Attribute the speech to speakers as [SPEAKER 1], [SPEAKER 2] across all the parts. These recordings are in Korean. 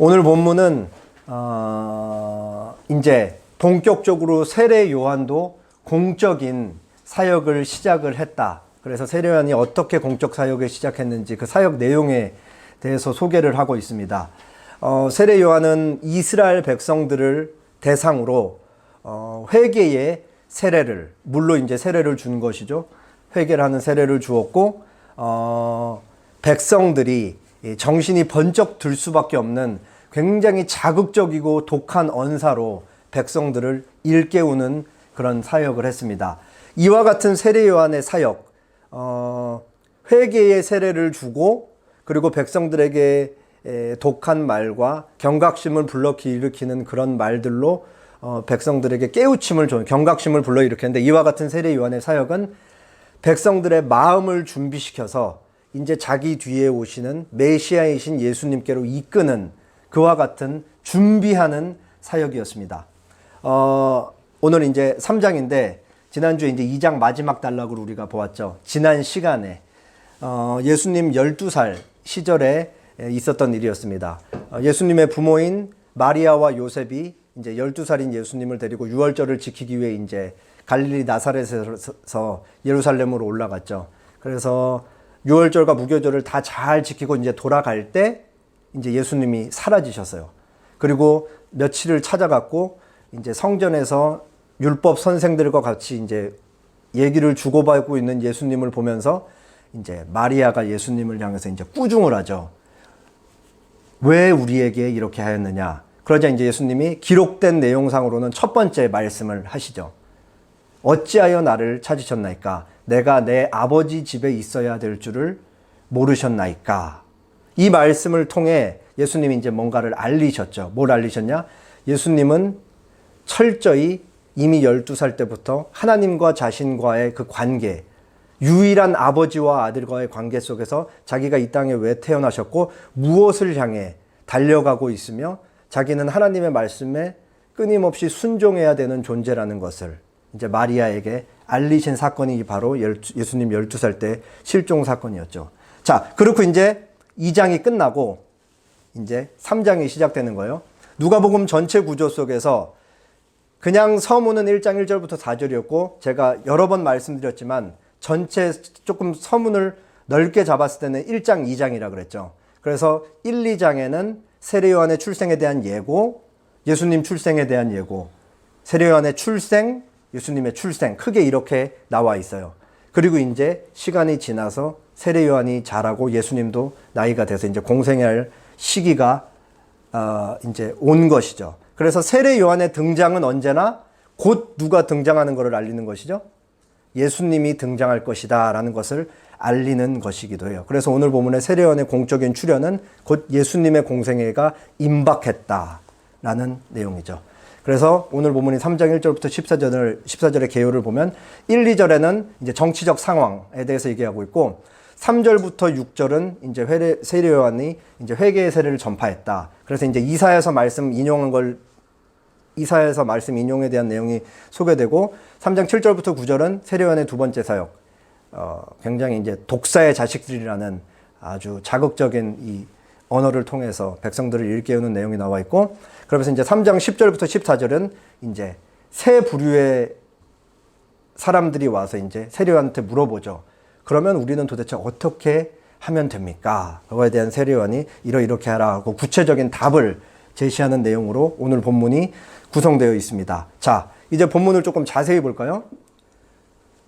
[SPEAKER 1] 오늘 본문은 이제 본격적으로 세례 요한도 공적인 사역을 시작을 했다. 그래서 세례 요한이 어떻게 공적 사역을 시작했는지 그 사역 내용에 대해서 소개를 하고 있습니다. 세례 요한은 이스라엘 백성들을 대상으로 회개의 세례를, 물로 이제 세례를 준 것이죠. 회개를 하는 세례를 주었고, 백성들이 정신이 번쩍 들 수밖에 없는 굉장히 자극적이고 독한 언사로 백성들을 일깨우는 그런 사역을 했습니다. 이와 같은 세례 요한의 사역, 회개의 세례를 주고 그리고 백성들에게 독한 말과 경각심을 불러일으키는 그런 말들로 백성들에게 깨우침을 주는, 경각심을 불러일으켰는데, 이와 같은 세례 요한의 사역은 백성들의 마음을 준비시켜서 이제 자기 뒤에 오시는 메시아이신 예수님께로 이끄는 그와 같은 준비하는 사역이었습니다. 오늘 이제 3장인데 지난주에 이제 2장 마지막 단락으로 우리가 보았죠. 지난 시간에 예수님 12살 시절에 있었던 일이었습니다. 예수님의 부모인 마리아와 요셉이 이제 12살인 예수님을 데리고 유월절을 지키기 위해 이제 갈릴리 나사렛에서 예루살렘으로 올라갔죠. 그래서 유월절과 무교절을 다 잘 지키고 이제 돌아갈 때 이제 예수님이 사라지셨어요. 그리고 며칠을 찾아갔고 이제 성전에서 율법 선생들과 같이 이제 얘기를 주고받고 있는 예수님을 보면서 이제 마리아가 예수님을 향해서 이제 꾸중을 하죠. 왜 우리에게 이렇게 하였느냐? 그러자 이제 예수님이 기록된 내용상으로는 첫 번째 말씀을 하시죠. 어찌하여 나를 찾으셨나이까? 내가 내 아버지 집에 있어야 될 줄을 모르셨나이까? 이 말씀을 통해 예수님이 이제 뭔가를 알리셨죠. 뭘 알리셨냐? 예수님은 철저히 이미 12살 때부터 하나님과 자신과의 그 관계, 유일한 아버지와 아들과의 관계 속에서 자기가 이 땅에 왜 태어나셨고 무엇을 향해 달려가고 있으며 자기는 하나님의 말씀에 끊임없이 순종해야 되는 존재라는 것을 이제 마리아에게 알리신 사건이 바로 예수님 12살 때 실종 사건이었죠. 자, 그렇고 이제 2장이 끝나고 이제 3장이 시작되는 거예요. 누가복음 전체 구조 속에서 그냥 서문은 1장 1절부터 4절이었고 제가 여러 번 말씀드렸지만 전체 조금 서문을 넓게 잡았을 때는 1장 2장이라 그랬죠. 그래서 1, 2장에는 세례 요한의 출생에 대한 예고, 예수님 출생에 대한 예고, 세례 요한의 출생, 예수님의 출생, 크게 이렇게 나와 있어요. 그리고 이제 시간이 지나서 세례 요한이 자라고 예수님도 나이가 돼서 이제 공생할 시기가 이제 온 것이죠. 그래서 세례 요한의 등장은 언제나 곧 누가 등장하는 것을 알리는 것이죠. 예수님이 등장할 것이다 라는 것을 알리는 것이기도 해요. 그래서 오늘 본문의 세례 요한의 공적인 출현은 곧 예수님의 공생애가 임박했다라는 내용이죠. 그래서 오늘 본문이 3장 1절부터 14절의 개요를 보면 1, 2절에는 이제 정치적 상황에 대해서 얘기하고 있고 3절부터 6절은 이제 세례 요한이 이제 회개의 세례를 전파했다. 그래서 이제 이사야서 말씀 인용에 대한 내용이 소개되고 3장 7절부터 9절은 세례 요한의 두 번째 사역. 굉장히 이제 독사의 자식들이라는 아주 자극적인 이 언어를 통해서 백성들을 일깨우는 내용이 나와 있고, 그러면서 이제 3장 10절부터 14절은 이제 세 부류의 사람들이 와서 이제 세례 요한한테 물어보죠. 그러면 우리는 도대체 어떻게 하면 됩니까? 그거에 대한 세례 요한이 이렇게 하라 하고 구체적인 답을 제시하는 내용으로 오늘 본문이 구성되어 있습니다. 자, 이제 본문을 조금 자세히 볼까요?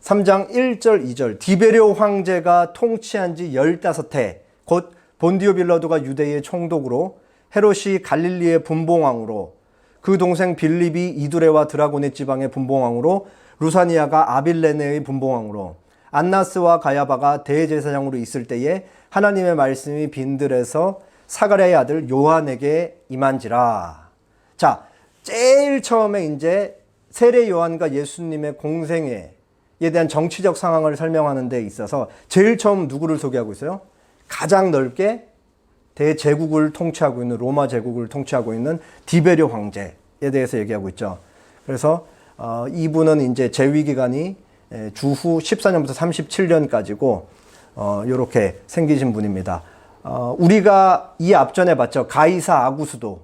[SPEAKER 1] 3장 1절, 2절. 디베료 황제가 통치한 지 15해, 곧 본디오 빌라도가 유대의 총독으로, 헤롯이 갈릴리의 분봉왕으로, 그 동생 빌립이 이두레와 드라고네 지방의 분봉왕으로, 루사니아가 아빌레네의 분봉왕으로, 안나스와 가야바가 대제사장으로 있을 때에 하나님의 말씀이 빈들에서 사가랴의 아들 요한에게 임한지라. 자, 제일 처음에 이제 세례 요한과 예수님의 공생애에 대한 정치적 상황을 설명하는 데 있어서 제일 처음 누구를 소개하고 있어요? 가장 넓게 대제국을 통치하고 있는, 로마 제국을 통치하고 있는 디베료 황제에 대해서 얘기하고 있죠. 그래서 이분은 이제 재위 기간이 주후 14년부터 37년까지고 이렇게 생기신 분입니다. 우리가 이 앞전에 봤죠. 가이사 아구스도.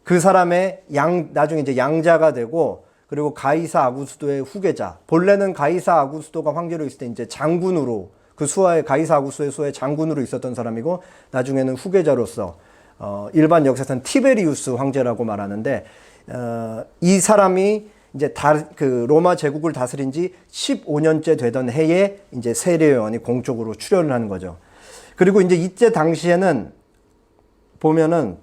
[SPEAKER 1] 그 사람의 나중에 이제 양자가 되고, 그리고 가이사 아구스도의 후계자. 본래는 가이사 아구스도가 황제로 있을 때 이제 장군으로, 그 수하의 가이사 아구스도의 수하의 장군으로 있었던 사람이고, 나중에는 후계자로서 일반 역사에서는 티베리우스 황제라고 말하는데, 이 사람이 이제 그 로마 제국을 다스린 지 15년째 되던 해에 이제 세례요한이 공적으로 출연을 하는 거죠. 그리고 이제 이때 당시에는 보면은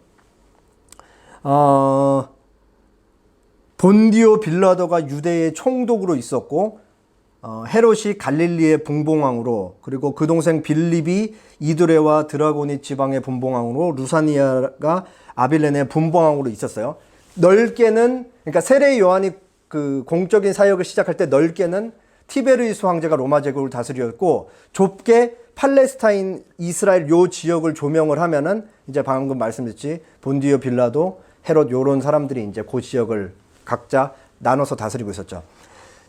[SPEAKER 1] 본디오 빌라도가 유대의 총독으로 있었고, 헤롯이 갈릴리의 분봉왕으로, 그리고 그 동생 빌립이 이두레와 드라고니 지방의 분봉왕으로, 루사니아가 아빌레네의 분봉왕으로 있었어요. 넓게는, 그러니까 세례 요한이 그 공적인 사역을 시작할 때 넓게는 티베리우스 황제가 로마 제국을 다스렸고, 좁게 팔레스타인, 이스라엘 요 지역을 조명을 하면은 이제 방금 말씀드렸지, 본디오 빌라도, 헤롯 요런 사람들이 이제 그 지역을 각자 나눠서 다스리고 있었죠.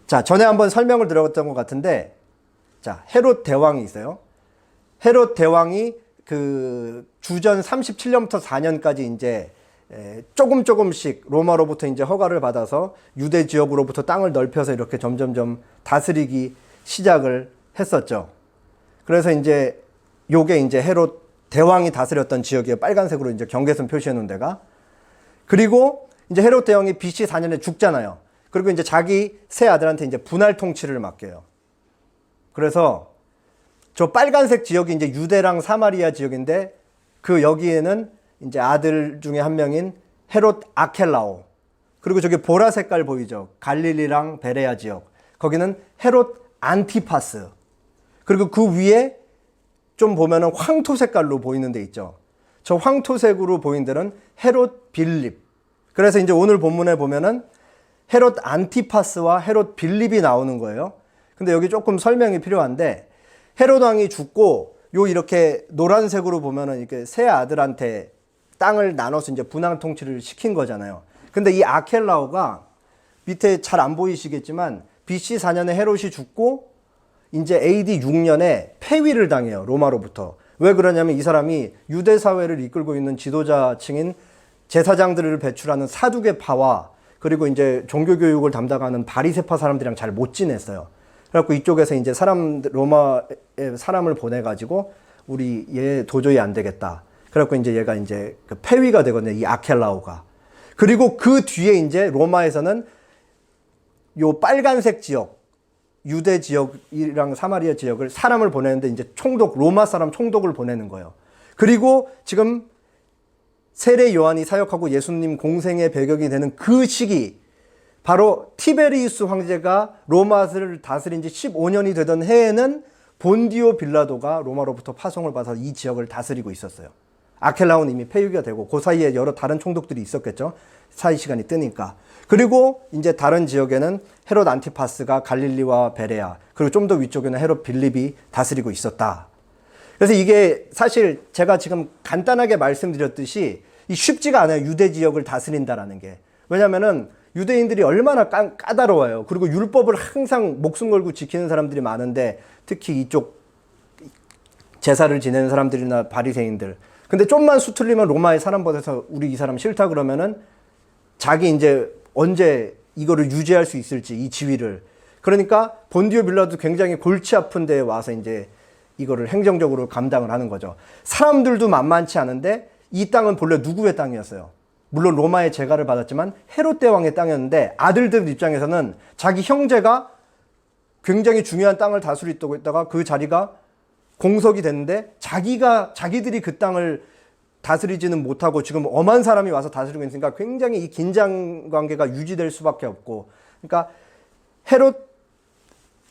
[SPEAKER 1] 자, 전에 한번 설명을 드렸던 것 같은데, 자, 헤롯 대왕이 있어요. 헤롯 대왕이 그 주전 37년부터 4년까지 이제 조금씩 로마로부터 이제 허가를 받아서 유대 지역으로부터 땅을 넓혀서 이렇게 점점점 다스리기 시작을 했었죠. 그래서 이제 요게 이제 헤롯 대왕이 다스렸던 지역이에요. 빨간색으로 이제 경계선 표시해 놓은 데가. 그리고 이제 헤롯 대왕이 BC 4년에 죽잖아요. 그리고 이제 자기 세 아들한테 이제 분할 통치를 맡겨요. 그래서 저 빨간색 지역이 이제 유대랑 사마리아 지역인데, 그 여기에는 이제 아들 중에 한 명인 헤롯 아켈라오, 그리고 저기 보라 색깔 보이죠? 갈릴리랑 베레아 지역. 거기는 헤롯 안티파스. 그리고 그 위에 좀 보면은 황토 색깔로 보이는 데 있죠. 저 황토색으로 보이는 데는 헤롯 빌립. 그래서 이제 오늘 본문에 보면은 헤롯 안티파스와 헤롯 빌립이 나오는 거예요. 근데 여기 조금 설명이 필요한데, 헤롯 왕이 죽고 요 이렇게 노란색으로 보면은 이렇게 세 아들한테 땅을 나눠서 이제 분할 통치를 시킨 거잖아요. 근데 이 아켈라오가 밑에 잘 안 보이시겠지만 BC 4년에 헤롯이 죽고 이제 AD 6년에 폐위를 당해요. 로마로부터. 왜 그러냐면 이 사람이 유대 사회를 이끌고 있는 지도자층인 제사장들을 배출하는 사두개파와, 그리고 이제 종교교육을 담당하는 바리새파 사람들이랑 잘 못 지냈어요. 그래갖고 이쪽에서 이제 로마에 사람을 보내가지고 우리 얘 도저히 안 되겠다. 그래갖고 이제 얘가 이제 그 폐위가 되거든요. 이 아켈라오가. 그리고 그 뒤에 이제 로마에서는 요 빨간색 지역, 유대 지역이랑 사마리아 지역을 사람을 보내는데 이제 로마 사람 총독을 보내는 거예요. 그리고 지금 세례 요한이 사역하고 예수님 공생의 배경이 되는 그 시기, 바로 티베리우스 황제가 로마를 다스린 지 15년이 되던 해에는 본디오 빌라도가 로마로부터 파송을 받아서 이 지역을 다스리고 있었어요. 아켈라오는 이미 폐위가 되고 그 사이에 여러 다른 총독들이 있었겠죠. 사이 시간이 뜨니까. 그리고 이제 다른 지역에는 헤롯 안티파스가 갈릴리와 베레아, 그리고 좀 더 위쪽에는 헤롯 빌립이 다스리고 있었다. 그래서 이게 사실 제가 지금 간단하게 말씀드렸듯이 쉽지가 않아요. 유대 지역을 다스린다라는 게. 왜냐면은 유대인들이 얼마나 까다로워요. 그리고 율법을 항상 목숨 걸고 지키는 사람들이 많은데, 특히 이쪽 제사를 지내는 사람들이나 바리새인들. 근데 좀만 수틀리면 로마의 사람 보내서 우리 이 사람 싫다 그러면은 자기 이제 언제 이거를 유지할 수 있을지, 이 지위를. 그러니까 본디오 빌라도 굉장히 골치 아픈 데에 와서 이제 이거를 행정적으로 감당을 하는 거죠. 사람들도 만만치 않은데 이 땅은 본래 누구의 땅이었어요? 물론 로마의 제가를 받았지만 헤롯 대왕의 땅이었는데, 아들들 입장에서는 자기 형제가 굉장히 중요한 땅을 다스리고 있다가 그 자리가 공석이 됐는데 자기들이 그 땅을 다스리지는 못하고 지금 엄한 사람이 와서 다스리고 있으니까 굉장히 이 긴장 관계가 유지될 수밖에 없고, 그러니까 헤롯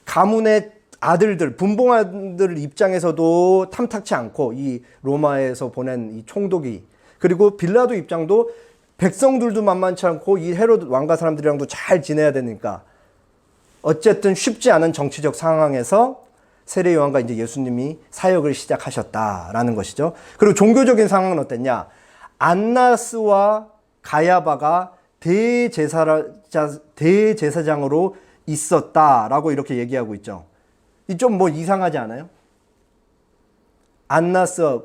[SPEAKER 1] 가문의 아들들, 분봉아들 입장에서도 탐탁치 않고, 이 로마에서 보낸 이 총독이, 그리고 빌라도 입장도 백성들도 만만치 않고 이 헤롯 왕가 사람들이랑도 잘 지내야 되니까 어쨌든 쉽지 않은 정치적 상황에서 세례 요한과 이제 예수님이 사역을 시작하셨다라는 것이죠. 그리고 종교적인 상황은 어땠냐? 안나스와 가야바가 대제사장으로 있었다라고 이렇게 얘기하고 있죠. 이 좀 뭐 이상하지 않아요? 안나스,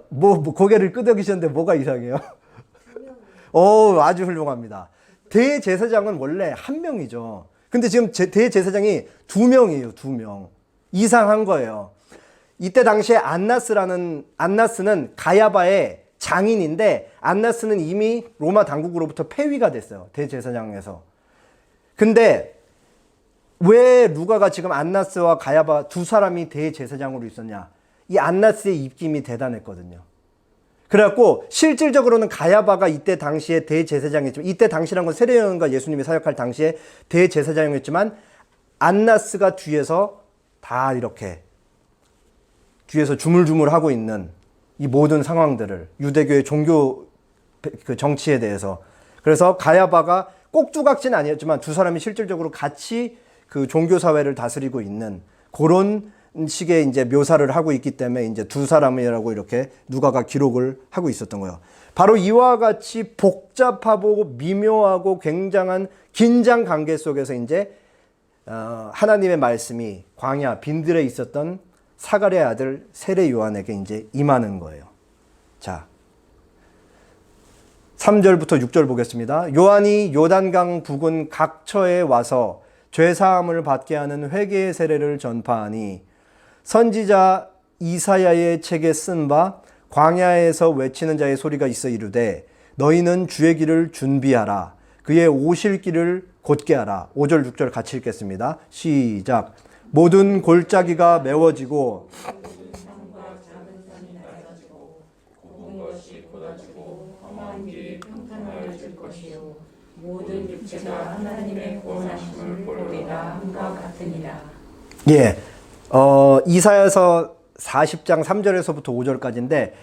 [SPEAKER 1] 고개를 끄덕이셨는데 뭐가 이상해요? 아주 훌륭합니다. 대제사장은 원래 한 명이죠. 근데 지금 대제사장이 두 명이에요, 두 명. 이상한 거예요. 이때 당시에 안나스는 가야바의 장인인데, 안나스는 이미 로마 당국으로부터 폐위가 됐어요. 대제사장에서. 근데 왜 루가가 지금 안나스와 가야바 두 사람이 대제사장으로 있었냐? 이 안나스의 입김이 대단했거든요. 그래갖고 실질적으로는 가야바가 이때 당시에 대제사장이었지만, 이때 당시란 건 세례요한과 예수님이 사역할 당시에 대제사장이었지만, 안나스가 뒤에서 다 이렇게 뒤에서 주물주물하고 있는 이 모든 상황들을, 유대교의 종교 그 정치에 대해서. 그래서 가야바가 꼭 두각지는 아니었지만 두 사람이 실질적으로 같이 그 종교 사회를 다스리고 있는 그런 식의 이제 묘사를 하고 있기 때문에 이제 두 사람이라고 이렇게 누가가 기록을 하고 있었던 거예요. 바로 이와 같이 복잡하고 미묘하고 굉장한 긴장 관계 속에서 이제 하나님의 말씀이 광야 빈들에 있었던 사가랴의 아들 세례 요한에게 이제 임하는 거예요. 자, 3절부터 6절 보겠습니다. 요한이 요단강 부근 각처에 와서 죄사함을 받게 하는 회개의 세례를 전파하니, 선지자 이사야의 책에 쓴 바 광야에서 외치는 자의 소리가 있어 이르되, 너희는 주의 길을 준비하라, 그의 오실 길을 곧게 하라. 5절 6절 같이 읽겠습니다. 시작. 모든 골짜기가 메워지고
[SPEAKER 2] 모든 육체가 하나님의 구원하심을 보리라 함과 같으니라.
[SPEAKER 1] 예, 이사야서 40장 3절에서부터 5절까지인데,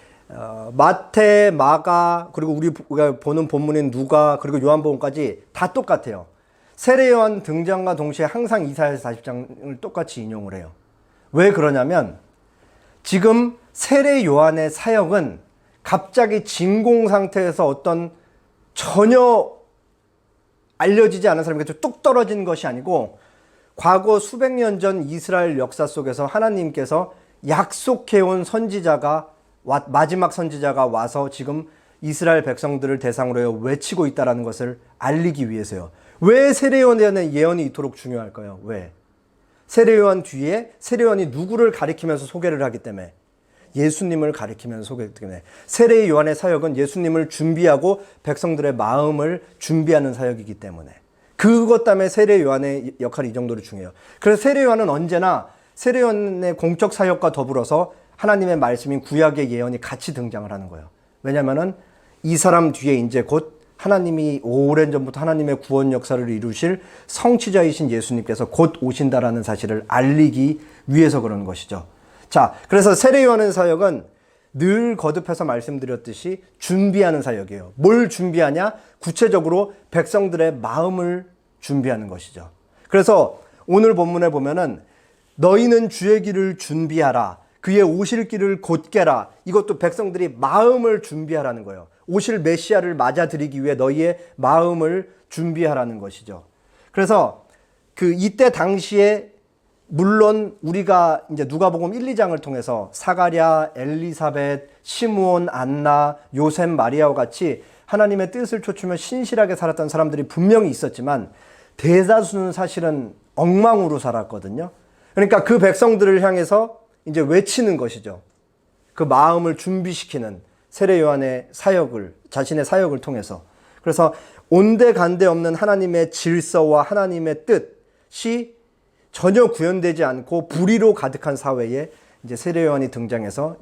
[SPEAKER 1] 마태, 마가, 그리고 우리가 보는 본문인 누가, 그리고 요한복음까지 다 똑같아요. 세례 요한 등장과 동시에 항상 이사야서 40장을 똑같이 인용을 해요. 왜 그러냐면, 지금 세례 요한의 사역은 갑자기 진공 상태에서 어떤 전혀 알려지지 않은 사람에게 뚝 떨어진 것이 아니고, 과거 수백 년 전 이스라엘 역사 속에서 하나님께서 약속해온 선지자가, 마지막 선지자가 와서 지금 이스라엘 백성들을 대상으로 외치고 있다는 것을 알리기 위해서요. 왜 세례요한의 예언이 이토록 중요할까요? 왜? 세례요한 뒤에 세례요한이 누구를 가리키면서 소개를 하기 때문에, 예수님을 가리키면서 소개하기 때문에. 세례 요한의 사역은 예수님을 준비하고 백성들의 마음을 준비하는 사역이기 때문에. 그것 때문에 세례 요한의 역할이 이 정도로 중요해요. 그래서 세례 요한은 언제나 세례 요한의 공적 사역과 더불어서 하나님의 말씀인 구약의 예언이 같이 등장을 하는 거예요. 왜냐하면은 이 사람 뒤에 이제 곧 하나님이 오랜 전부터 하나님의 구원 역사를 이루실 성취자이신 예수님께서 곧 오신다라는 사실을 알리기 위해서 그러는 것이죠. 자, 그래서 세례 요한의 사역은 늘 거듭해서 말씀드렸듯이 준비하는 사역이에요. 뭘 준비하냐? 구체적으로 백성들의 마음을 준비하는 것이죠. 그래서 오늘 본문에 보면은 너희는 주의 길을 준비하라, 그의 오실 길을 곧게라. 이것도 백성들이 마음을 준비하라는 거예요. 오실 메시아를 맞아들이기 위해 너희의 마음을 준비하라는 것이죠. 그래서 이때 당시에 물론 우리가 이제 누가복음 1, 2장을 통해서 사가랴, 엘리사벳, 시므온, 안나, 요셉, 마리아와 같이 하나님의 뜻을 좇으며 신실하게 살았던 사람들이 분명히 있었지만, 대다수는 사실은 엉망으로 살았거든요. 그러니까 그 백성들을 향해서 이제 외치는 것이죠. 그 마음을 준비시키는 세례 요한의 사역을, 자신의 사역을 통해서. 그래서 온데간데 없는 하나님의 질서와 하나님의 뜻이 전혀 구현되지 않고 불의로 가득한 사회에 이제 세례 요한이 등장해서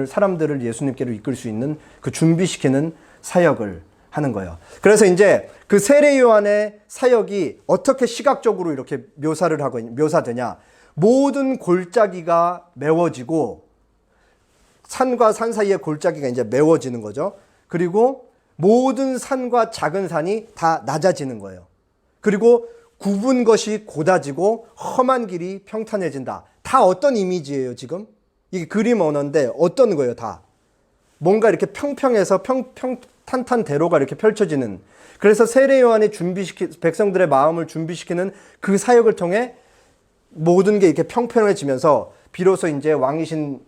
[SPEAKER 1] 사람들을 예수님께로 이끌 수 있는 그 준비시키는 사역을 하는 거예요. 그래서 이제 그 세례 요한의 사역이 어떻게 시각적으로 이렇게 묘사되냐? 모든 골짜기가 메워지고, 산과 산 사이의 골짜기가 이제 메워지는 거죠. 그리고 모든 산과 작은 산이 다 낮아지는 거예요. 그리고 굽은 것이 곧아지고 험한 길이 평탄해진다. 다 어떤 이미지예요, 지금? 이게 그림 언어인데 어떤 거예요, 다? 뭔가 이렇게 평평해서 탄탄대로가 이렇게 펼쳐지는. 그래서 세례 요한이 백성들의 마음을 준비시키는 그 사역을 통해 모든 게 이렇게 평평해지면서 비로소 이제 왕이신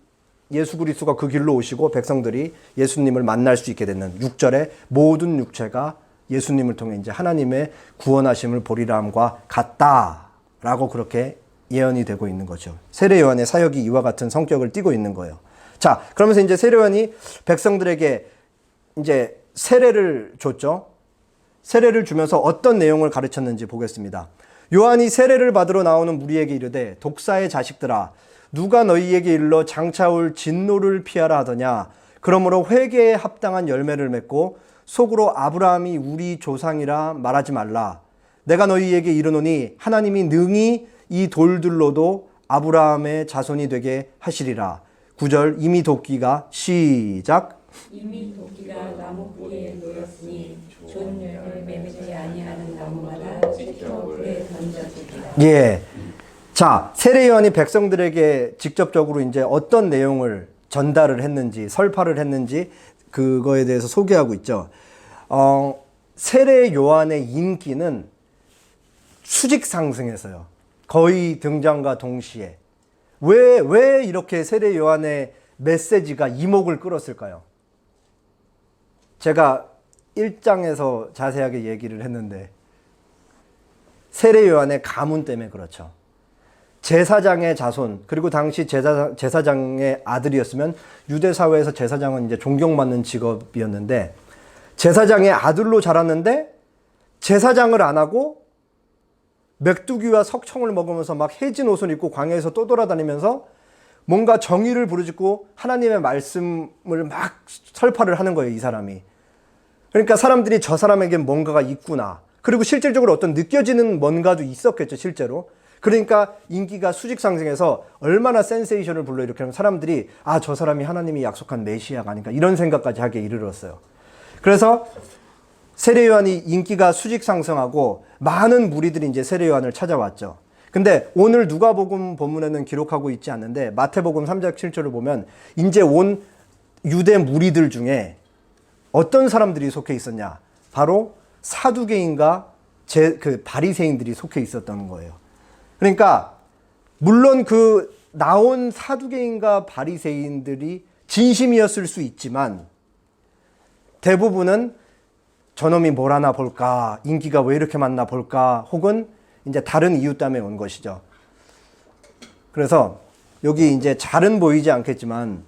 [SPEAKER 1] 예수 그리스도가 그 길로 오시고 백성들이 예수님을 만날 수 있게 되는 6절에 모든 육체가 예수님을 통해 이제 하나님의 구원하심을 보리라 함과 같다라고 그렇게 예언이 되고 있는 거죠. 세례 요한의 사역이 이와 같은 성격을 띠고 있는 거예요. 자, 그러면서 이제 세례 요한이 백성들에게 이제 세례를 줬죠. 세례를 주면서 어떤 내용을 가르쳤는지 보겠습니다. 요한이 세례를 받으러 나오는 무리에게 이르되 독사의 자식들아 누가 너희에게 일러 장차올 진노를 피하라 하더냐. 그러므로 회개에 합당한 열매를 맺고 속으로 아브라함이 우리 조상이라 말하지 말라. 내가 너희에게 이르노니 하나님이 능히 이 돌들로도 아브라함의 자손이 되게 하시리라. 9절 이미 도끼가 시작.
[SPEAKER 2] 이미 도끼가 나무 뿌리에 놓였으니 좋은 열매를 맺지 아니하는 나무마다 찢겨 불에 던져지리라.
[SPEAKER 1] 예. 자, 세례 요한이 백성들에게 직접적으로 이제 어떤 내용을 전달을 했는지, 설파를 했는지 그거에 대해서 소개하고 있죠. 세례 요한의 인기는 수직 상승해서요. 거의 등장과 동시에. 왜 이렇게 세례 요한의 메시지가 이목을 끌었을까요? 제가 1장에서 자세하게 얘기를 했는데 세례 요한의 가문 때문에 그렇죠. 제사장의 자손, 그리고 당시 제사장의 아들이었으면 유대 사회에서 제사장은 이제 존경받는 직업이었는데 제사장의 아들로 자랐는데 제사장을 안 하고 맥두기와 석청을 먹으면서 막 해진 옷을 입고 광야에서 떠돌아다니면서 뭔가 정의를 부르짖고 하나님의 말씀을 막 설파를 하는 거예요, 이 사람이. 그러니까 사람들이 저 사람에겐 뭔가가 있구나. 그리고 실질적으로 어떤 느껴지는 뭔가도 있었겠죠, 실제로. 그러니까 인기가 수직 상승해서 얼마나 센세이션을 불러일으키면 사람들이 아, 저 사람이 하나님이 약속한 메시아가 아닌가 이런 생각까지 하게 이르렀어요. 그래서 세례 요한이 인기가 수직 상승하고 많은 무리들이 이제 세례 요한을 찾아왔죠. 근데 오늘 누가복음 본문에는 기록하고 있지 않는데 마태복음 3장 7절을 보면 이제 온 유대 무리들 중에 어떤 사람들이 속해 있었냐? 바로 사두개인과 그 바리새인들이 속해 있었던 거예요. 그러니까 물론 그 나온 사두개인과 바리새인들이 진심이었을 수 있지만 대부분은 저놈이 뭘 하나 볼까, 인기가 왜 이렇게 많나 볼까, 혹은 이제 다른 이유 때문에 온 것이죠. 그래서 여기 이제 잘은 보이지 않겠지만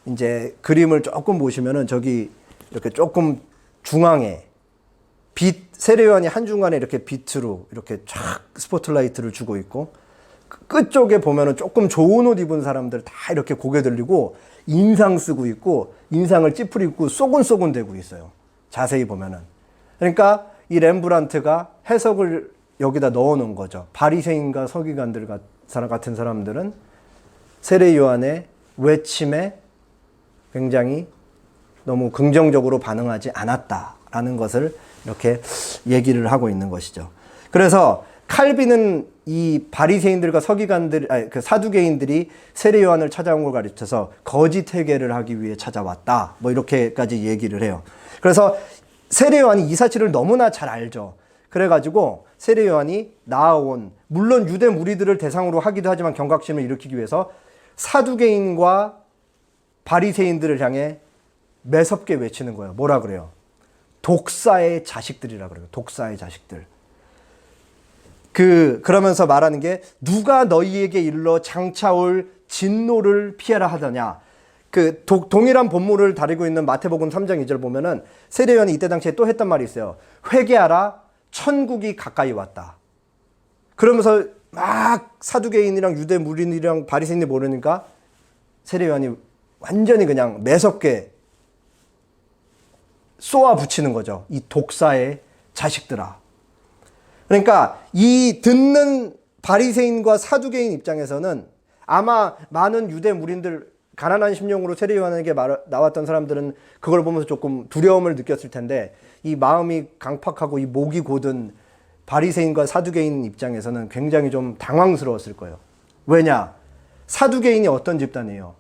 [SPEAKER 1] 이제 그림을 조금 보시면은 저기 이렇게 조금 중앙에 세례 요한이 한중간에 이렇게 빛으로 이렇게 쫙 스포트라이트를 주고 있고 끝쪽에 보면은 조금 좋은 옷 입은 사람들 다 이렇게 고개 들리고 인상 쓰고 있고 인상을 찌푸리고 쏘근쏘근 대고 있어요. 자세히 보면은. 그러니까 이 렘브란트가 해석을 여기다 넣어 놓은 거죠. 바리새인과 서기관들 같은 사람들은 세례 요한의 외침에 굉장히 너무 긍정적으로 반응하지 않았다라는 것을 이렇게 얘기를 하고 있는 것이죠. 그래서 칼빈은 이 바리새인들과 그 사두개인들이 세례 요한을 찾아온 걸 가르쳐서 거짓 회개를 하기 위해 찾아왔다. 뭐 이렇게까지 얘기를 해요. 그래서 세례 요한이 이 사실을 너무나 잘 알죠. 그래가지고 세례 요한이 나아온, 물론 유대 무리들을 대상으로 하기도 하지만 경각심을 일으키기 위해서 사두개인과 바리새인들을 향해 매섭게 외치는 거예요. 뭐라 그래요? 독사의 자식들이라 그래요. 독사의 자식들. 그러면서 말하는 게 누가 너희에게 일러 장차올 진노를 피하라 하더냐. 동일한 본문을 다루고 있는 마태복음 3장 2절 보면은 세례 요한이 이때 당시에 또 했던 말이 있어요. 회개하라, 천국이 가까이 왔다. 그러면서 막 사두개인이랑 유대 무리들이랑 바리새인이 모르니까 세례 요한이 완전히 그냥 매섭게 쏘아 붙이는 거죠. 이 독사의 자식들아. 그러니까 이 듣는 바리새인과 사두개인 입장에서는 아마 많은 유대 무리들, 가난한 심령으로 세례 요한에게 나왔던 사람들은 그걸 보면서 조금 두려움을 느꼈을 텐데 이 마음이 강팍하고 이 목이 곧은 바리새인과 사두개인 입장에서는 굉장히 좀 당황스러웠을 거예요. 왜냐? 사두개인이 어떤 집단이에요?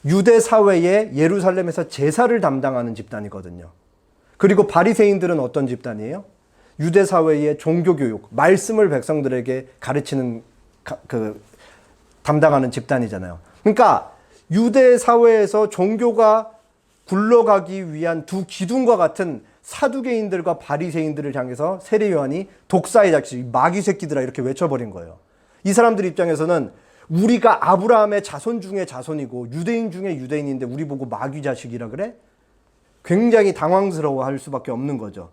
[SPEAKER 1] 유대 사회에 예루살렘에서 제사를 담당하는 집단이거든요. 그리고 바리새인들은 어떤 집단이에요? 유대 사회의 종교교육, 말씀을 백성들에게 가르치는 담당하는 집단이잖아요. 그러니까 유대 사회에서 종교가 굴러가기 위한 두 기둥과 같은 사두개인들과 바리새인들을 향해서 세례 요한이 독사의 자식, 마귀 새끼들아 이렇게 외쳐버린 거예요. 이 사람들 입장에서는 우리가 아브라함의 자손 중에 자손이고 유대인 중에 유대인인데 우리 보고 마귀 자식이라 그래? 굉장히 당황스러워할 수밖에 없는 거죠.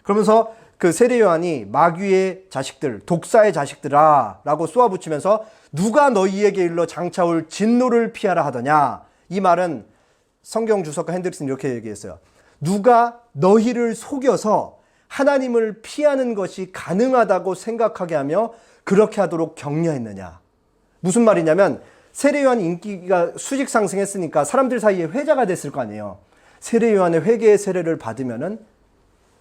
[SPEAKER 1] 그러면서 그 세례 요한이 마귀의 자식들, 독사의 자식들아 라고 쏘아붙이면서 누가 너희에게 일러 장차올 진노를 피하라 하더냐. 이 말은 성경 주석가 핸드릭슨 이렇게 얘기했어요. 누가 너희를 속여서 하나님을 피하는 것이 가능하다고 생각하게 하며 그렇게 하도록 격려했느냐. 무슨 말이냐면 세례 요한 인기가 수직 상승했으니까 사람들 사이에 회자가 됐을 거 아니에요. 세례 요한의 회개의 세례를 받으면은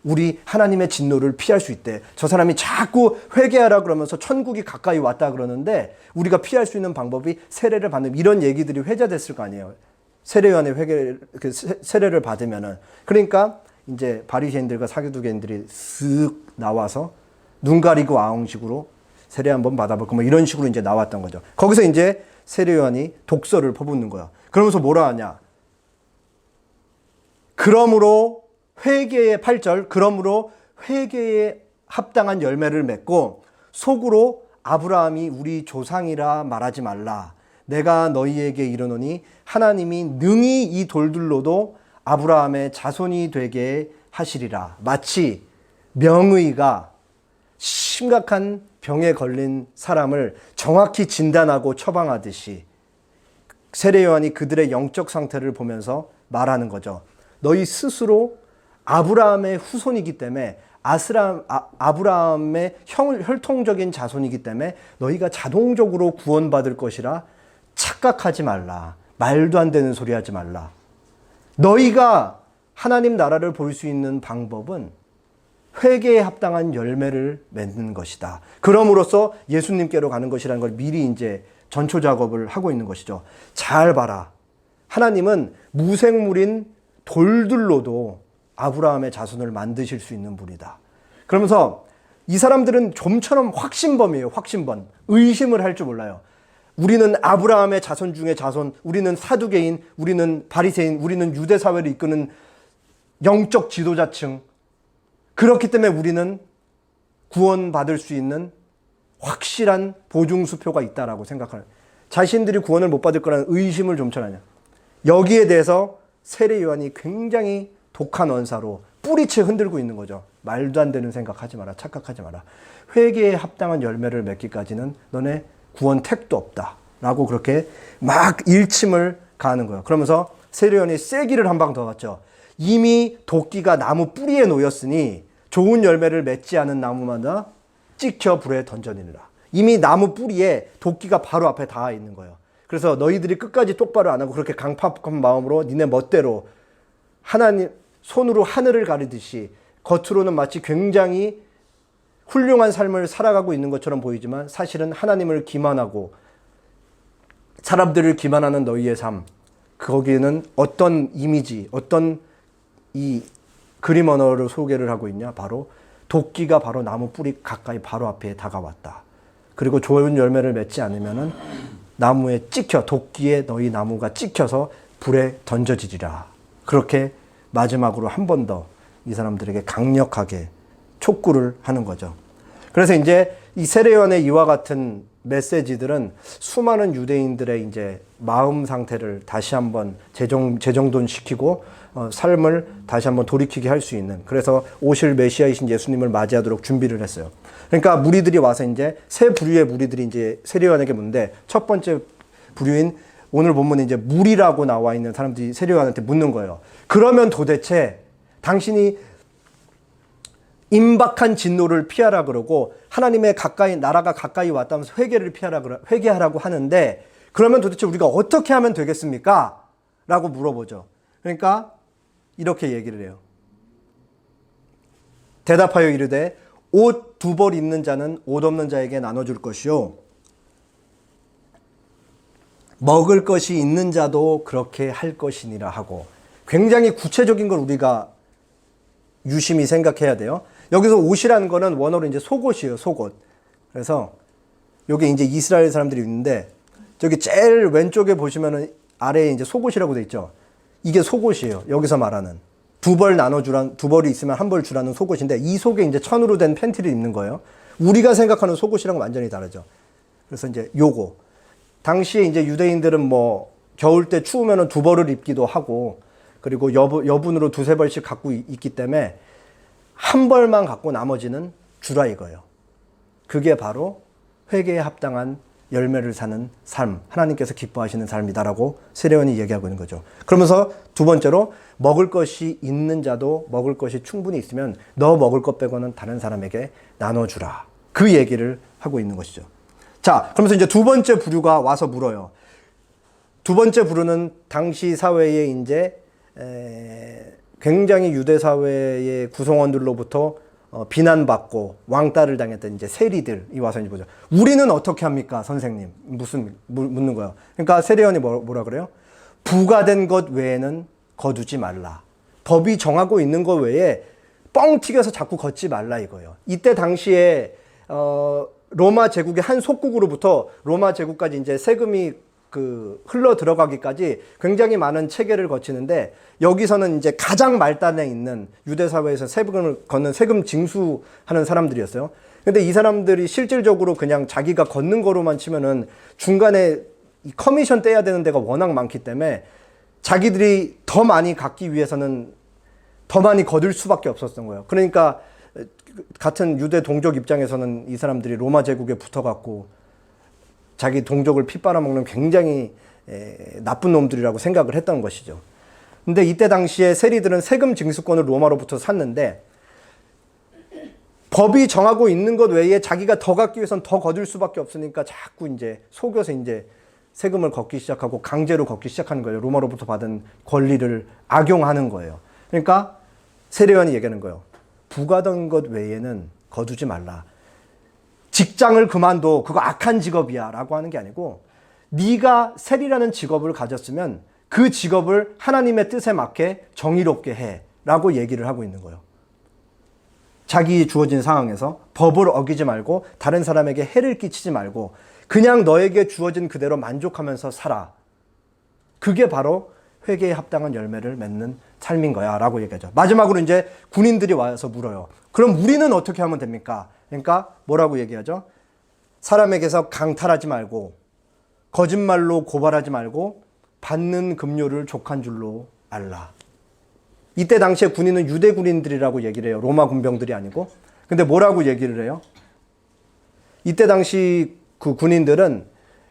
[SPEAKER 1] 우리 하나님의 진노를 피할 수 있대. 저 사람이 자꾸 회개하라 그러면서 천국이 가까이 왔다 그러는데 우리가 피할 수 있는 방법이 세례를 받는 이런 얘기들이 회자됐을 거 아니에요. 세례 요한의 세례를 받으면은. 그러니까 이제 바리새인들과 사두개인들이 쓱 나와서 눈 가리고 아웅식으로 세례 한번 받아볼까 뭐 이런 식으로 이제 나왔던 거죠. 거기서 이제 세례 요한이 독서를 퍼붓는 거야. 그러면서 뭐라 하냐? 그러므로 회개의 8절, 그러므로 회개에 합당한 열매를 맺고 속으로 아브라함이 우리 조상이라 말하지 말라. 내가 너희에게 이르노니 하나님이 능히 이 돌들로도 아브라함의 자손이 되게 하시리라. 마치 명의가 심각한 병에 걸린 사람을 정확히 진단하고 처방하듯이 세례 요한이 그들의 영적 상태를 보면서 말하는 거죠. 너희 스스로 아브라함의 후손이기 때문에 아브라함의 혈통적인 자손이기 때문에 너희가 자동적으로 구원받을 것이라 착각하지 말라. 말도 안 되는 소리 하지 말라. 너희가 하나님 나라를 볼 수 있는 방법은 회개에 합당한 열매를 맺는 것이다. 그럼으로써 예수님께로 가는 것이라는 걸 미리 이제 전초 작업을 하고 있는 것이죠. 잘 봐라. 하나님은 무생물인 돌들로도 아브라함의 자손을 만드실 수 있는 분이다. 그러면서 이 사람들은 좀처럼 확신범이에요. 확신범. 의심을 할 줄 몰라요. 우리는 아브라함의 자손 중에 자손, 우리는 사두개인, 우리는 바리새인, 우리는 유대 사회를 이끄는 영적 지도자층. 그렇기 때문에 우리는 구원받을 수 있는 확실한 보증수표가 있다라고 생각하는, 자신들이 구원을 못 받을 거라는 의심을 좀처럼 하냐. 여기에 대해서 세례 요한이 굉장히 독한 언사로 뿌리채 흔들고 있는 거죠. 말도 안 되는 생각하지 마라. 착각하지 마라. 회개에 합당한 열매를 맺기까지는 너네 구원 택도 없다. 라고 그렇게 막 일침을 가하는 거예요. 그러면서 세례 요한이 세기를 한 방 더 갔죠. 이미 도끼가 나무 뿌리에 놓였으니 좋은 열매를 맺지 않은 나무마다 찍혀 불에 던져내느라. 이미 나무 뿌리에 도끼가 바로 앞에 닿아 있는 거예요. 그래서 너희들이 끝까지 똑바로 안 하고 그렇게 강팍한 마음으로 니네 멋대로 하나님 손으로 하늘을 가리듯이 겉으로는 마치 굉장히 훌륭한 삶을 살아가고 있는 것처럼 보이지만 사실은 하나님을 기만하고 사람들을 기만하는 너희의 삶, 거기에는 어떤 이미지, 어떤 이 그림 언어로 소개를 하고 있냐? 바로 도끼가 바로 나무 뿌리 가까이 바로 앞에 다가왔다. 그리고 좋은 열매를 맺지 않으면은 나무에 찍혀, 도끼에 너희 나무가 찍혀서 불에 던져지리라. 그렇게 마지막으로 한 번 더 이 사람들에게 강력하게 촉구를 하는 거죠. 그래서 이제 이 세례 요한의 이와 같은 메시지들은 수많은 유대인들의 이제 마음 상태를 다시 한번 재정돈시키고 삶을 다시 한번 돌이키게 할 수 있는, 그래서 오실 메시아이신 예수님을 맞이하도록 준비를 했어요. 그러니까 무리들이 와서 이제 세 부류의 무리들이 이제 세례 요한에게 묻는데, 첫 번째 부류인 오늘 본문에 이제 무리라고 나와 있는 사람들이 세례 요한한테 묻는 거예요. 그러면 도대체 당신이 임박한 진노를 피하라 그러고 하나님의 가까이 나라가 가까이 왔다면서 회개하라고 하는데, 그러면 도대체 우리가 어떻게 하면 되겠습니까? 라고 물어보죠. 그러니까 이렇게 얘기를 해요. 대답하여 이르되 옷 2벌 있는 자는 옷 없는 자에게 나눠줄 것이요 먹을 것이 있는 자도 그렇게 할 것이니라 하고, 굉장히 구체적인 걸 우리가 유심히 생각해야 돼요. 여기서 옷이라는 거는 원어로 이제 속옷이에요, 속옷. 그래서 여기 이제 이스라엘 사람들이 있는데, 저기 제일 왼쪽에 보시면은 아래에 이제 속옷이라고 돼 있죠. 이게 속옷이에요. 여기서 말하는 두 벌이 있으면 한 벌 주라는 속옷인데, 이 속에 이제 천으로 된 팬티를 입는 거예요. 우리가 생각하는 속옷이랑은 완전히 다르죠. 그래서 이제 요거 당시에 이제 유대인들은 뭐 겨울 때 추우면은 두 벌을 입기도 하고, 그리고 여분으로 두세 벌씩 갖고 있기 때문에 한 벌만 갖고 나머지는 주라 이거예요. 그게 바로 회개에 합당한 열매를 사는 삶, 하나님께서 기뻐하시는 삶이다라고 세례요한이 얘기하고 있는 거죠. 그러면서 두 번째로, 먹을 것이 있는 자도 먹을 것이 충분히 있으면 너 먹을 것 빼고는 다른 사람에게 나눠주라. 그 얘기를 하고 있는 것이죠. 자, 그러면서 이제 두 번째 부류가 와서 물어요. 두 번째 부류는 당시 사회에 이제 굉장히 유대 사회의 구성원들로부터 비난받고 왕따를 당했던 이제 세리들이 와서 이제 보죠. 우리는 어떻게 합니까, 선생님? 묻는 거예요. 그러니까 세례요한이 뭐라 그래요? 부가된 것 외에는 거두지 말라. 법이 정하고 있는 것 외에 뻥 튀겨서 자꾸 걷지 말라 이거예요. 이때 당시에 로마 제국의 한 속국으로부터 로마 제국까지 이제 세금이 흘러 들어가기까지 굉장히 많은 체계를 거치는데, 여기서는 이제 가장 말단에 있는 유대 사회에서 세금을 걷는 세금 징수하는 사람들이었어요. 근데 이 사람들이 실질적으로 그냥 자기가 걷는 거로만 치면은 중간에 커미션 떼야 되는 데가 워낙 많기 때문에 자기들이 더 많이 갖기 위해서는 더 많이 거둘 수밖에 없었던 거예요. 그러니까 같은 유대 동족 입장에서는 이 사람들이 로마 제국에 붙어갖고 자기 동족을 피 빨아먹는 굉장히 나쁜 놈들이라고 생각을 했던 것이죠. 근데 이때 당시에 세리들은 세금 징수권을 로마로부터 샀는데, 법이 정하고 있는 것 외에 자기가 더 갖기 위해서는 더 거둘 수밖에 없으니까 자꾸 이제 속여서 이제 세금을 걷기 시작하고 강제로 걷기 시작하는 거예요. 로마로부터 받은 권리를 악용하는 거예요. 그러니까 세례요한이 얘기하는 거예요. 부가된 것 외에는 거두지 말라. 직장을 그만둬. 그거 악한 직업이야 라고 하는 게 아니고, 네가 세리라는 직업을 가졌으면 그 직업을 하나님의 뜻에 맞게 정의롭게 해 라고 얘기를 하고 있는 거예요. 자기 주어진 상황에서 법을 어기지 말고 다른 사람에게 해를 끼치지 말고 그냥 너에게 주어진 그대로 만족하면서 살아. 그게 바로 회개에 합당한 열매를 맺는 삶인 거야 라고 얘기하죠. 마지막으로 이제 군인들이 와서 물어요. 그럼 우리는 어떻게 하면 됩니까? 그러니까 뭐라고 얘기하죠? 사람에게서 강탈하지 말고 거짓말로 고발하지 말고 받는 급료를 족한 줄로 알라. 이때 당시에 군인은 유대 군인들이라고 얘기를 해요. 로마 군병들이 아니고. 근데 뭐라고 얘기를 해요? 이때 당시 그 군인들은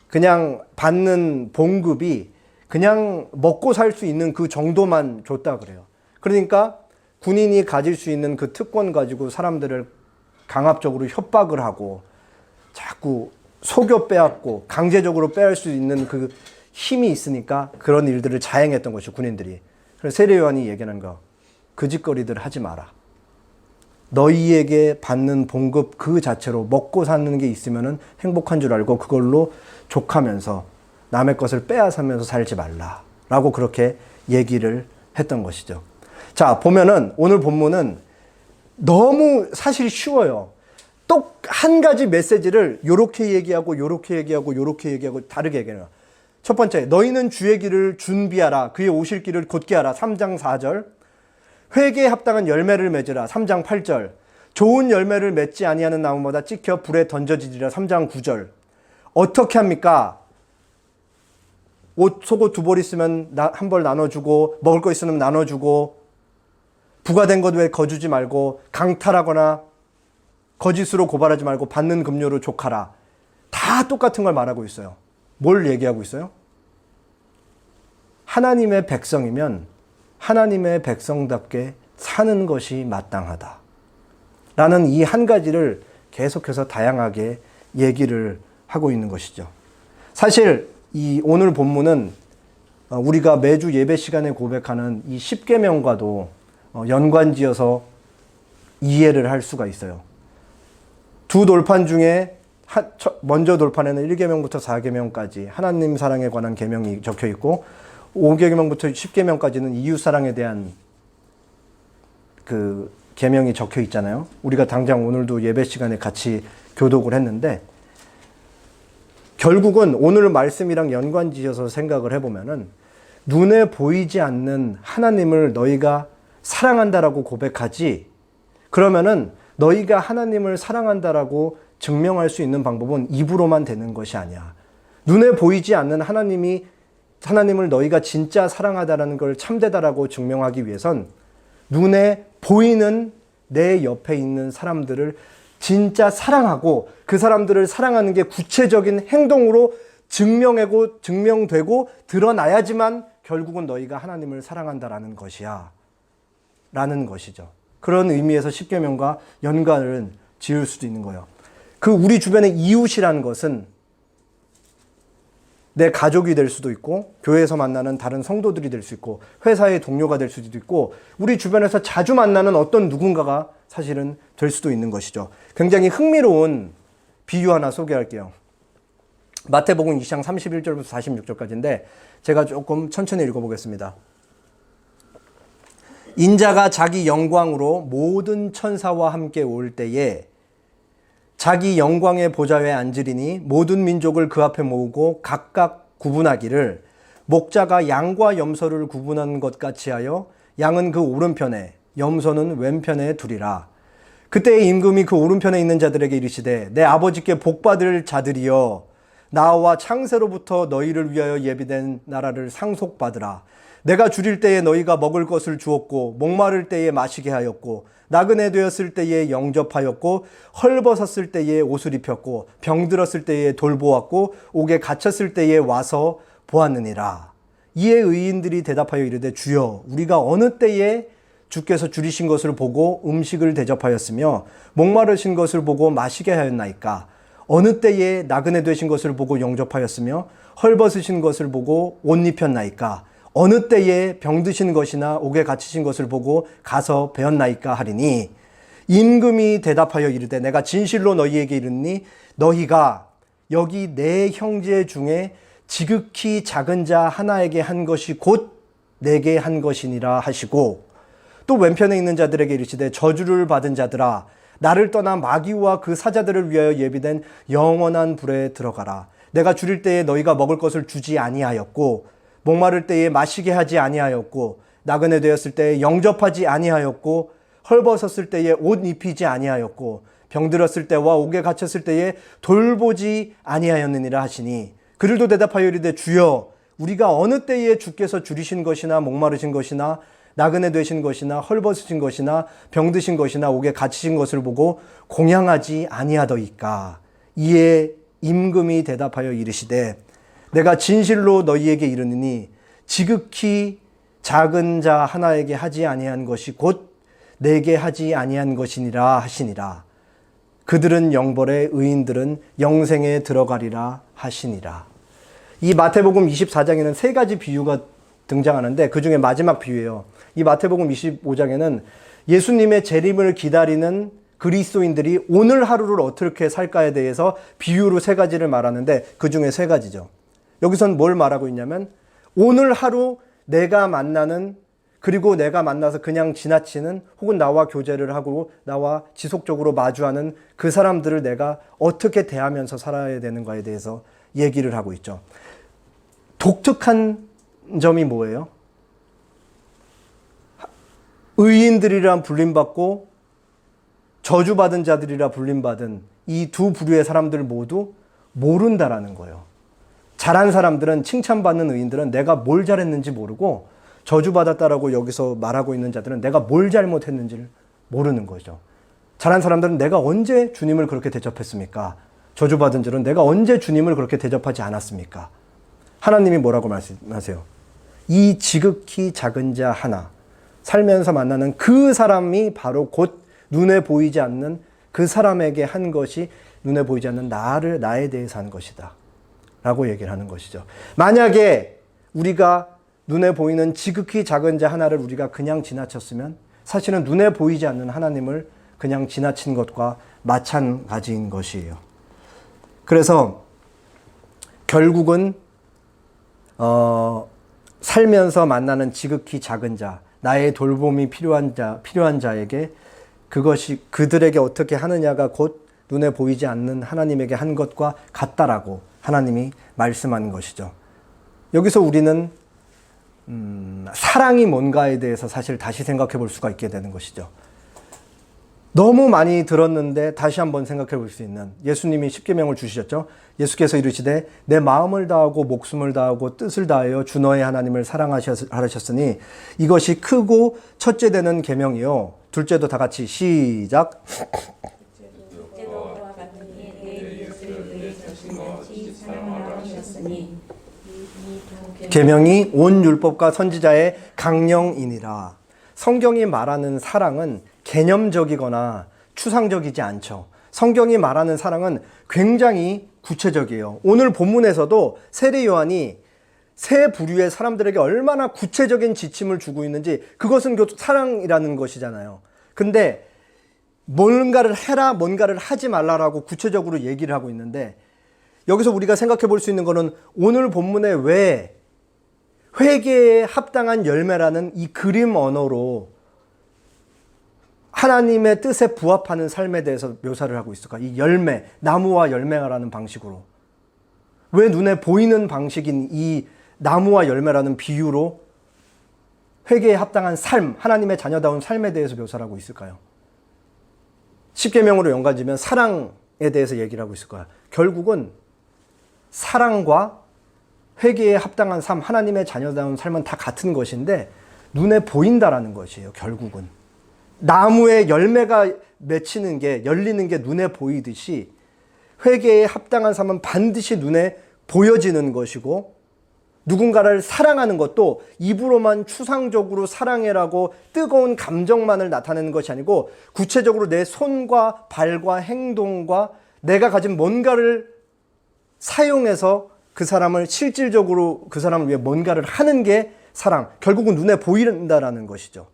[SPEAKER 1] 그냥 받는 봉급이 그냥 먹고 살 수 있는 그 정도만 줬다 그래요. 그러니까 군인이 가질 수 있는 그 특권 가지고 사람들을 강압적으로 협박을 하고 자꾸 속여 빼앗고 강제적으로 빼앗을 수 있는 그 힘이 있으니까 그런 일들을 자행했던 것이 군인들이. 그래서 세례요한이 얘기하는 거, 그 짓거리들 하지 마라. 너희에게 받는 봉급 그 자체로 먹고 사는 게 있으면 행복한 줄 알고 그걸로 족하면서 남의 것을 빼앗으면서 살지 말라 라고 그렇게 얘기를 했던 것이죠. 자, 보면은 오늘 본문은 너무 사실 쉬워요. 또 한 가지 메시지를 요렇게 얘기하고 요렇게 얘기하고 요렇게 얘기하고 다르게 얘기해요. 첫 번째, 너희는 주의 길을 준비하라. 그의 오실 길을 곧게 하라. 3장 4절. 회개에 합당한 열매를 맺으라. 3장 8절. 좋은 열매를 맺지 아니하는 나무마다 찍혀 불에 던져지리라. 3장 9절. 어떻게 합니까? 속옷 두 벌 있으면 한 벌 나눠주고, 먹을 거 있으면 나눠주고, 부가된 것 외에 거주지 말고, 강탈하거나 거짓으로 고발하지 말고 받는 급료로 족하라. 다 똑같은 걸 말하고 있어요. 뭘 얘기하고 있어요? 하나님의 백성이면 하나님의 백성답게 사는 것이 마땅하다 라는 이 한 가지를 계속해서 다양하게 얘기를 하고 있는 것이죠. 사실 이 오늘 본문은 우리가 매주 예배 시간에 고백하는 이 10계명과도 연관지어서 이해를 할 수가 있어요. 두 돌판 중에 먼저 돌판에는 1계명부터 4계명까지 하나님 사랑에 관한 계명이 적혀 있고 5계명부터 10계명까지는 이웃 사랑에 대한 그 계명이 적혀 있잖아요. 우리가 당장 오늘도 예배 시간에 같이 교독을 했는데 결국은 오늘 말씀이랑 연관지어서 생각을 해보면은 눈에 보이지 않는 하나님을 너희가 사랑한다라고 고백하지, 그러면은 너희가 하나님을 사랑한다라고 증명할 수 있는 방법은 입으로만 되는 것이 아니야. 눈에 보이지 않는 하나님을 너희가 진짜 사랑하다라는 걸 참되다라고 증명하기 위해선 눈에 보이는 내 옆에 있는 사람들을 진짜 사랑하고 그 사람들을 사랑하는 게 구체적인 행동으로 증명되고 드러나야지만 결국은 너희가 하나님을 사랑한다라는 것이야 라는 것이죠. 그런 의미에서 십계명과 연관을 지을 수도 있는 거예요. 그 우리 주변의 이웃이라는 것은 내 가족이 될 수도 있고, 교회에서 만나는 다른 성도들이 될 수 있고, 회사의 동료가 될 수도 있고, 우리 주변에서 자주 만나는 어떤 누군가가 사실은 될 수도 있는 것이죠. 굉장히 흥미로운 비유 하나 소개할게요. 마태복음 20장 31절부터 46절까지인데 제가 조금 천천히 읽어보겠습니다. 인자가 자기 영광으로 모든 천사와 함께 올 때에 자기 영광의 보좌에 앉으리니 모든 민족을 그 앞에 모으고 각각 구분하기를 목자가 양과 염소를 구분한 것 같이 하여 양은 그 오른편에 염소는 왼편에 두리라. 그때 임금이 그 오른편에 있는 자들에게 이르시되 내 아버지께 복받을 자들이여 나와 창세로부터 너희를 위하여 예비된 나라를 상속받으라. 내가 줄일 때에 너희가 먹을 것을 주었고 목마를 때에 마시게 하였고 나그네 되었을 때에 영접하였고 헐벗었을 때에 옷을 입혔고 병들었을 때에 돌보았고 옥에 갇혔을 때에 와서 보았느니라. 이에 의인들이 대답하여 이르되 주여 우리가 어느 때에 주께서 줄이신 것을 보고 음식을 대접하였으며 목마르신 것을 보고 마시게 하였나이까? 어느 때에 나그네 되신 것을 보고 영접하였으며 헐벗으신 것을 보고 옷 입혔나이까? 어느 때에 병드신 것이나 옥에 갇히신 것을 보고 가서 배웠나이까 하리니 임금이 대답하여 이르되 내가 진실로 너희에게 이르니 너희가 여기 내 형제 중에 지극히 작은 자 하나에게 한 것이 곧 내게 한 것이니라 하시고 또 왼편에 있는 자들에게 이르시되 저주를 받은 자들아 나를 떠나 마귀와 그 사자들을 위하여 예비된 영원한 불에 들어가라. 내가 줄일 때에 너희가 먹을 것을 주지 아니하였고 목마를 때에 마시게 하지 아니하였고 나그네 되었을 때에 영접하지 아니하였고 헐벗었을 때에 옷 입히지 아니하였고 병들었을 때와 옥에 갇혔을 때에 돌보지 아니하였느니라 하시니 그들도 대답하여 이르되 주여 우리가 어느 때에 주께서 줄이신 것이나 목마르신 것이나 나그네 되신 것이나 헐벗으신 것이나 병드신 것이나 옥에 갇히신 것을 보고 공양하지 아니하더이까. 이에 임금이 대답하여 이르시되 내가 진실로 너희에게 이르느니 지극히 작은 자 하나에게 하지 아니한 것이 곧 내게 하지 아니한 것이니라 하시니라. 그들은 영벌에 의인들은 영생에 들어가리라 하시니라. 이 마태복음 24장에는 세 가지 비유가 등장하는데 그 중에 마지막 비유예요. 이 마태복음 25장에는 예수님의 재림을 기다리는 그리스도인들이 오늘 하루를 어떻게 살까에 대해서 비유로 세 가지를 말하는데 그 중에 세 가지죠. 여기선 뭘 말하고 있냐면 오늘 하루 내가 만나는 그리고 내가 만나서 그냥 지나치는 혹은 나와 교제를 하고 나와 지속적으로 마주하는 그 사람들을 내가 어떻게 대하면서 살아야 되는가에 대해서 얘기를 하고 있죠. 독특한 점이 뭐예요? 의인들이란 불림받고 저주받은 자들이라 불림받은 이 두 부류의 사람들 모두 모른다라는 거예요. 잘한 사람들은, 칭찬받는 의인들은 내가 뭘 잘했는지 모르고 저주받았다라고 여기서 말하고 있는 자들은 내가 뭘 잘못했는지를 모르는 거죠. 잘한 사람들은 내가 언제 주님을 그렇게 대접했습니까? 저주받은 자들은 내가 언제 주님을 그렇게 대접하지 않았습니까? 하나님이 뭐라고 말씀하세요? 이 지극히 작은 자 하나, 살면서 만나는 그 사람이 바로 곧 눈에 보이지 않는 그 사람에게 한 것이 눈에 보이지 않는 나에 대해서 한 것이다 라고 얘기를 하는 것이죠. 만약에 우리가 눈에 보이는 지극히 작은 자 하나를 우리가 그냥 지나쳤으면 사실은 눈에 보이지 않는 하나님을 그냥 지나친 것과 마찬가지인 것이에요. 그래서 결국은 살면서 만나는 지극히 작은 자, 나의 돌봄이 필요한 자에게 그것이 그들에게 어떻게 하느냐가 곧 눈에 보이지 않는 하나님에게 한 것과 같다라고 하나님이 말씀하는 것이죠. 여기서 우리는 사랑이 뭔가에 대해서 사실 다시 생각해 볼 수가 있게 되는 것이죠. 너무 많이 들었는데 다시 한번 생각해 볼 수 있는, 예수님이 십계명을 주셨죠. 예수께서 이르시되 내 마음을 다하고 목숨을 다하고 뜻을 다하여 주 너의 하나님을 사랑하셨으니 이것이 크고 첫째 되는 계명이요. 둘째도 다 같이 시작.
[SPEAKER 2] 둘째도 그와 같으니 내 이웃을 내 자신같이 사랑하라 하셨으니 이두
[SPEAKER 1] 계명이 온 율법과 선지자의 강령이니라. 성경이 말하는 사랑은 개념적이거나 추상적이지 않죠. 성경이 말하는 사랑은 굉장히 구체적이에요. 오늘 본문에서도 세례 요한이 세 부류의 사람들에게 얼마나 구체적인 지침을 주고 있는지, 그것은 사랑이라는 것이잖아요. 근데 뭔가를 해라, 뭔가를 하지 말라라고 구체적으로 얘기를 하고 있는데, 여기서 우리가 생각해 볼 수 있는 거는 오늘 본문에 왜 회개에 합당한 열매라는 이 그림 언어로 하나님의 뜻에 부합하는 삶에 대해서 묘사를 하고 있을까? 이 열매, 나무와 열매라는 방식으로. 왜 눈에 보이는 방식인 이 나무와 열매라는 비유로 회개에 합당한 삶, 하나님의 자녀다운 삶에 대해서 묘사를 하고 있을까요? 십계명으로 연관지면 사랑에 대해서 얘기를 하고 있을 거야. 결국은 사랑과 회개에 합당한 삶, 하나님의 자녀다운 삶은 다 같은 것인데 눈에 보인다라는 것이에요. 결국은 나무의 열매가 맺히는 게, 열리는 게 눈에 보이듯이 회개에 합당한 삶은 반드시 눈에 보여지는 것이고, 누군가를 사랑하는 것도 입으로만 추상적으로 사랑해라고 뜨거운 감정만을 나타내는 것이 아니고 구체적으로 내 손과 발과 행동과 내가 가진 뭔가를 사용해서 그 사람을 실질적으로 그 사람을 위해 뭔가를 하는 게 사랑, 결국은 눈에 보인다라는 것이죠.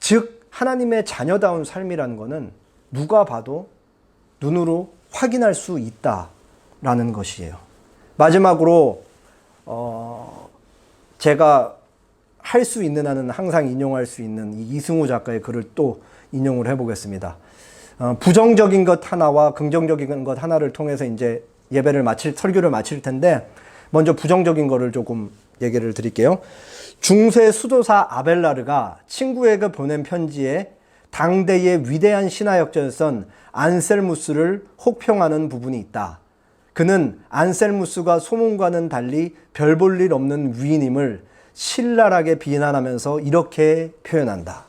[SPEAKER 1] 즉 하나님의 자녀다운 삶이라는 것은 누가 봐도 눈으로 확인할 수 있다라는 것이에요. 마지막으로 제가 할 수 있는 한은 항상 인용할 수 있는 이 이승우 작가의 글을 또 인용을 해보겠습니다. 부정적인 것 하나와 긍정적인 것 하나를 통해서 이제 설교를 마칠 텐데, 먼저 부정적인 거를 조금 얘기를 드릴게요. 중세 수도사 아벨라르가 친구에게 보낸 편지에 당대의 위대한 신화역자였던 안셀무스를 혹평하는 부분이 있다. 그는 안셀무스가 소문과는 달리 별 볼 일 없는 위인임을 신랄하게 비난하면서 이렇게 표현한다.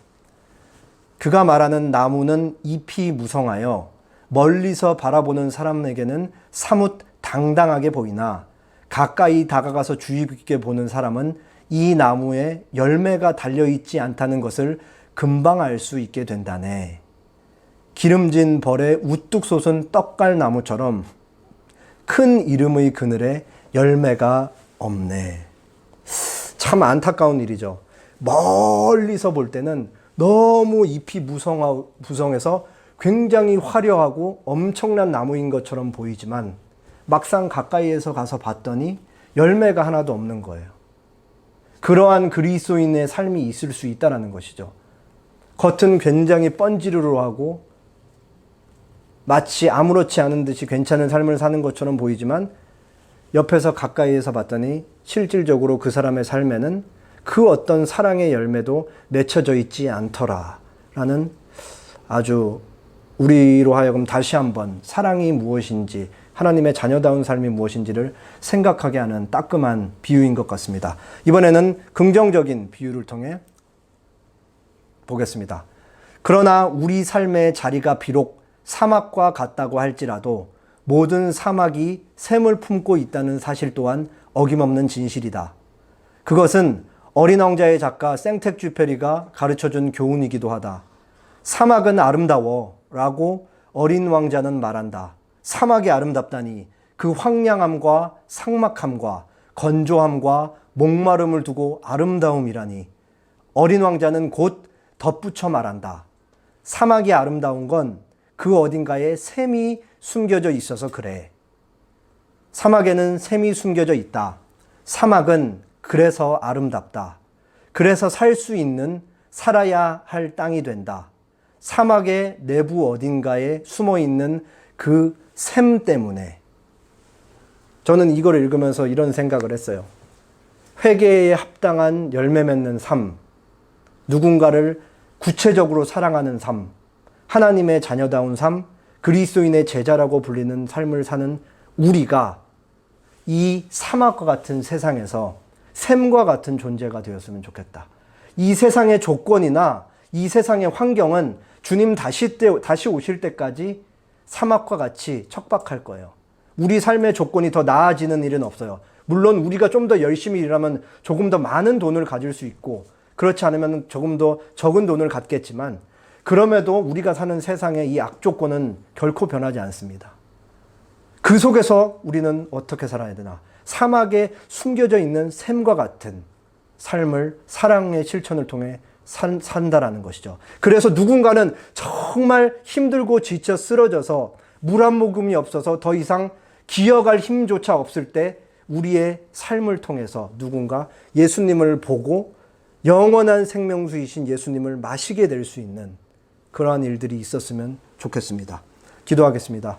[SPEAKER 1] 그가 말하는 나무는 잎이 무성하여 멀리서 바라보는 사람에게는 사뭇 당당하게 보이나 가까이 다가가서 주의 깊게 보는 사람은 이 나무에 열매가 달려있지 않다는 것을 금방 알 수 있게 된다네. 기름진 벌에 우뚝 솟은 떡갈나무처럼 큰 이름의 그늘에 열매가 없네. 참 안타까운 일이죠. 멀리서 볼 때는 너무 잎이 무성해서 굉장히 화려하고 엄청난 나무인 것처럼 보이지만 막상 가까이에서 가서 봤더니 열매가 하나도 없는 거예요. 그러한 그리스도인의 삶이 있을 수 있다는 것이죠. 겉은 굉장히 뻔지르르하고 마치 아무렇지 않은 듯이 괜찮은 삶을 사는 것처럼 보이지만 옆에서 가까이에서 봤더니 실질적으로 그 사람의 삶에는 그 어떤 사랑의 열매도 맺혀져 있지 않더라라는, 아주 우리로 하여금 다시 한번 사랑이 무엇인지, 하나님의 자녀다운 삶이 무엇인지를 생각하게 하는 따끔한 비유인 것 같습니다. 이번에는 긍정적인 비유를 통해 보겠습니다. 그러나 우리 삶의 자리가 비록 사막과 같다고 할지라도 모든 사막이 샘을 품고 있다는 사실 또한 어김없는 진실이다. 그것은 어린 왕자의 작가 생텍쥐페리가 가르쳐준 교훈이기도 하다. 사막은 아름다워 라고 어린 왕자는 말한다. 사막이 아름답다니 그 황량함과 삭막함과 건조함과 목마름을 두고 아름다움이라니. 어린 왕자는 곧 덧붙여 말한다. 사막이 아름다운 건 그 어딘가에 샘이 숨겨져 있어서 그래. 사막에는 샘이 숨겨져 있다. 사막은 그래서 아름답다. 그래서 살 수 있는, 살아야 할 땅이 된다. 사막의 내부 어딘가에 숨어 있는 그 샘 때문에. 저는 이걸 읽으면서 이런 생각을 했어요. 회개에 합당한 열매 맺는 삶, 누군가를 구체적으로 사랑하는 삶, 하나님의 자녀다운 삶, 그리스도인의 제자라고 불리는 삶을 사는 우리가 이 사막과 같은 세상에서 샘과 같은 존재가 되었으면 좋겠다. 이 세상의 조건이나 이 세상의 환경은 주님 다시 오실 때까지 사막과 같이 척박할 거예요. 우리 삶의 조건이 더 나아지는 일은 없어요. 물론 우리가 좀 더 열심히 일하면 조금 더 많은 돈을 가질 수 있고, 그렇지 않으면 조금 더 적은 돈을 갖겠지만, 그럼에도 우리가 사는 세상의 이 악조건은 결코 변하지 않습니다. 그 속에서 우리는 어떻게 살아야 되나? 사막에 숨겨져 있는 샘과 같은 삶을 사랑의 실천을 통해 산다라는 것이죠. 그래서 누군가는 정말 힘들고 지쳐 쓰러져서 물 한 모금이 없어서 더 이상 기어갈 힘조차 없을 때 우리의 삶을 통해서 누군가 예수님을 보고 영원한 생명수이신 예수님을 마시게 될 수 있는 그러한 일들이 있었으면 좋겠습니다. 기도하겠습니다.